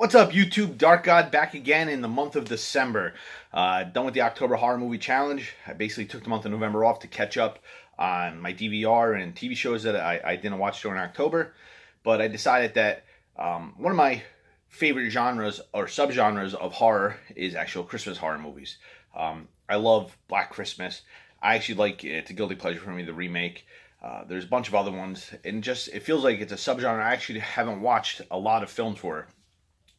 What's up, YouTube? Dark God back again in the month of December. Done with the October Horror Movie Challenge. I basically took the month of November off to catch up on my DVR and TV shows that I didn't watch during October. But I decided that one of my favorite genres or subgenres of horror is actual Christmas horror movies. I love Black Christmas. I actually like it's a guilty pleasure for me, the remake. There's a bunch of other ones, and just it feels like it's a subgenre I actually haven't watched a lot of films for.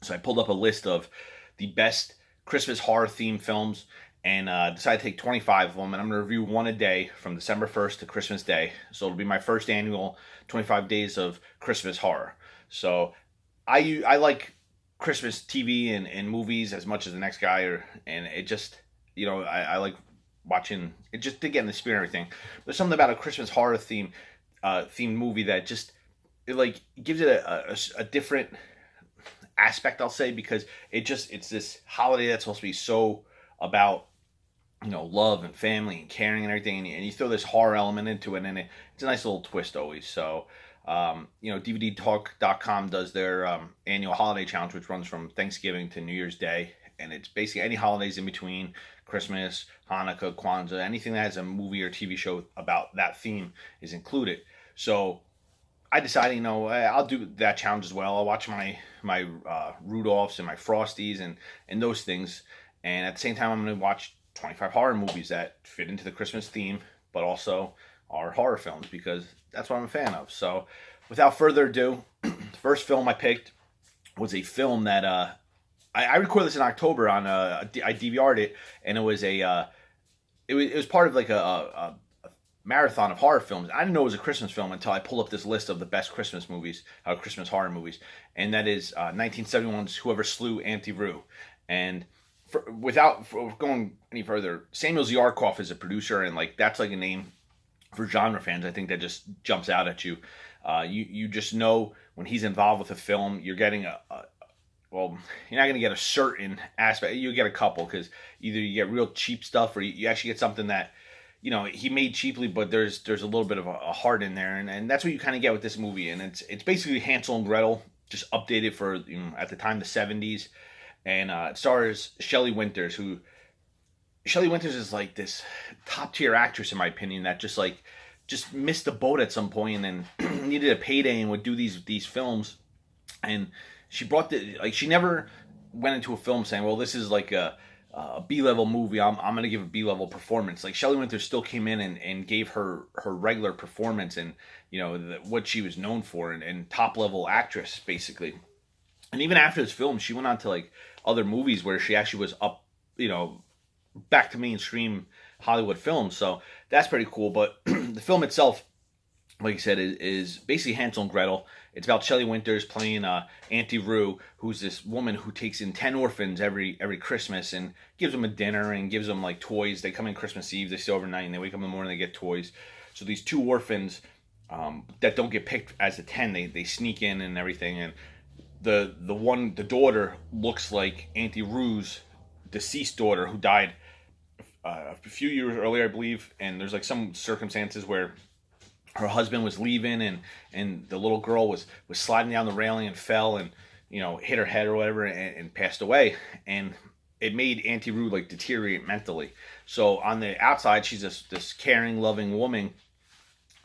So I pulled up a list of the best Christmas horror themed films and decided to take 25 of them. And I'm going to review one a day from December 1st to Christmas Day. So it'll be my first annual 25 days of Christmas horror. So I like Christmas TV and movies as much as the next guy. And it just, I like watching it just to get in the spirit and everything. There's something about a Christmas horror themed movie that just, it like gives it a different aspect, I'll say, because it's this holiday that's supposed to be so about love and family and caring and everything, and you throw this horror element into it, and it's a nice little twist always. So DVDtalk.com does their annual holiday challenge, which runs from Thanksgiving to New Year's Day, and it's basically any holidays in between Christmas, Hanukkah, Kwanzaa, anything that has a movie or TV show about that theme is included. So I decided, I'll do that challenge as well. I'll watch my Rudolphs and my Frosties and those things, and at the same time, I'm going to watch 25 horror movies that fit into the Christmas theme, but also are horror films because that's what I'm a fan of. So, without further ado, the first film I picked was a film that I recorded this in October on I DVR'd it, and it was it was part of like a marathon of horror films. I didn't know it was a Christmas film until I pulled up this list of the best Christmas movies, Christmas horror movies, and that is 1971's Whoever Slew Auntie. And without going any further, Samuel Zarkoff is a producer, and that's like a name for genre fans. I think that just jumps out at you. You just know when he's involved with a film, you're getting well, you're not going to get a certain aspect. You get a couple, because either you get real cheap stuff or you actually get something that he made cheaply, but there's a little bit of a heart in there, and that's what you kind of get with this movie. And it's basically Hansel and Gretel, just updated for at the time the 70s, and it stars Shelley Winters, Shelley Winters is like this top tier actress in my opinion that just missed the boat at some point and needed a payday and would do these films, and she brought she never went into a film saying, well, this is like a B-level movie, I'm going to give a B-level performance. Like, Shelley Winters still came in and gave her regular performance and, what she was known for, and top-level actress, basically. And even after this film, she went on to, other movies where she actually was up, back to mainstream Hollywood films. So that's pretty cool. But the film itself, like I said, is basically Hansel and Gretel. It's about Shelley Winters playing Auntie Rue, who's this woman who takes in 10 orphans every Christmas and gives them a dinner and gives them toys. They come in Christmas Eve, they stay overnight, and they wake up in the morning, they get toys. So these two orphans that don't get picked as the 10, they sneak in and everything. And the daughter looks like Auntie Rue's deceased daughter, who died a few years earlier, I believe. And there's some circumstances where her husband was leaving, and the little girl was sliding down the railing and fell and hit her head or whatever and passed away, and it made Auntie Rue deteriorate mentally. So on the outside, she's this caring, loving woman,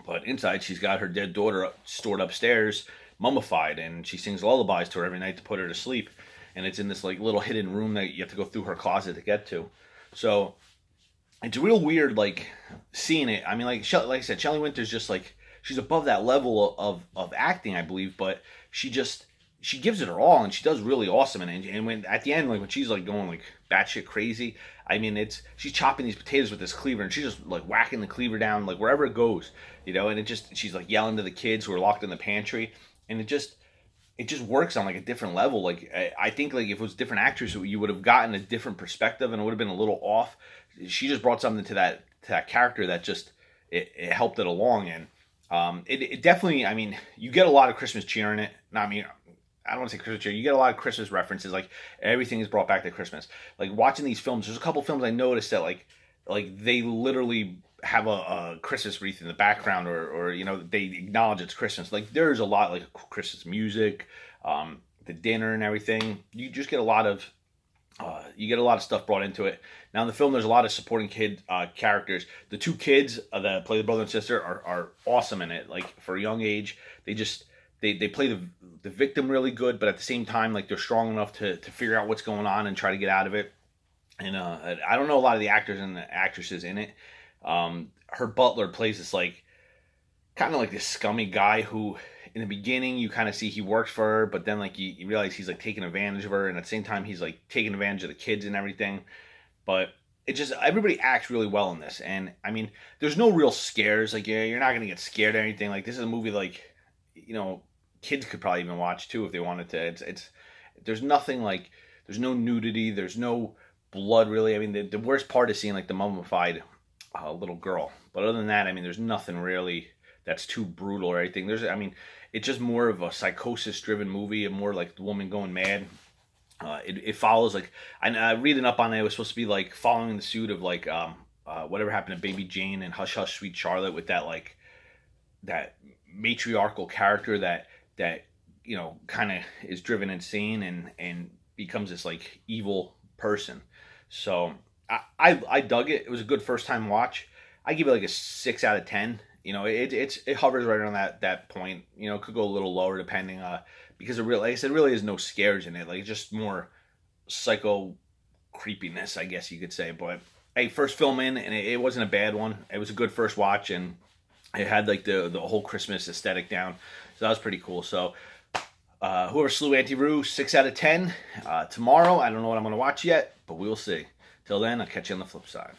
but inside she's got her dead daughter stored upstairs, mummified, and she sings lullabies to her every night to put her to sleep. And it's in this little hidden room that you have to go through her closet to get to. So it's real weird, seeing it. I mean, like I said, Shelley Winters just she's above that level of acting, I believe, but she gives it her all, and she does really awesome. And when at the end, when she's going batshit crazy, I mean, she's chopping these potatoes with this cleaver, and she's just whacking the cleaver down wherever it goes, and she's yelling to the kids who are locked in the pantry, and it just works on a different level. I think if it was a different actress, you would have gotten a different perspective, and it would have been a little off. She just brought something to that character that just it helped it along, and it definitely. I mean, you get a lot of Christmas cheer in it. No, I mean, I don't want to say Christmas cheer. You get a lot of Christmas references. Everything is brought back to Christmas. Watching these films, there's a couple films I noticed that they literally have a Christmas wreath in the background, or they acknowledge it's Christmas. There's a lot Christmas music. the dinner and everything. You just get a lot of stuff brought into it. Now in the film, there's a lot of supporting kid characters. The two kids that play the brother and sister are awesome in it. Like for a young age, they play the victim really good, but at the same time, like they're strong enough to figure out what's going on and try to get out of it. And I don't know a lot of the actors and the actresses in it. Her butler plays this like kind of like this scummy guy who in the beginning you kind of see he works for her, but then like you realize he's like taking advantage of her, and at the same time he's like taking advantage of the kids and everything. But it just, everybody acts really well in this, and I mean there's no real scares. Like you're not gonna get scared or anything. Like this is a movie like, you know, kids could probably even watch too if they wanted to. It's there's nothing like, there's no nudity, there's no blood really. I mean the worst part is seeing like the mummified little girl, but other than that, I mean there's nothing really that's too brutal or anything. I mean, it's just more of a psychosis-driven movie, and more like the woman going mad. It follows like, reading up on it, it was supposed to be like following the suit of like whatever happened to Baby Jane and Hush Hush Sweet Charlotte, with that like that matriarchal character that you know kind of is driven insane and becomes this like evil person. So I dug it. It was a good first time watch. I give it like a 6 out of 10. You know, it hovers right around that point. You know, it could go a little lower depending, because like I said, really is no scares in it. Like, it's just more psycho creepiness, I guess you could say. But hey, first film in, and it wasn't a bad one. It was a good first watch, and it had like the whole Christmas aesthetic down. So that was pretty cool. So whoever slew Auntie Roo, 6 out of 10. Tomorrow, I don't know what I'm going to watch yet, but we'll see. Till then, I'll catch you on the flip side.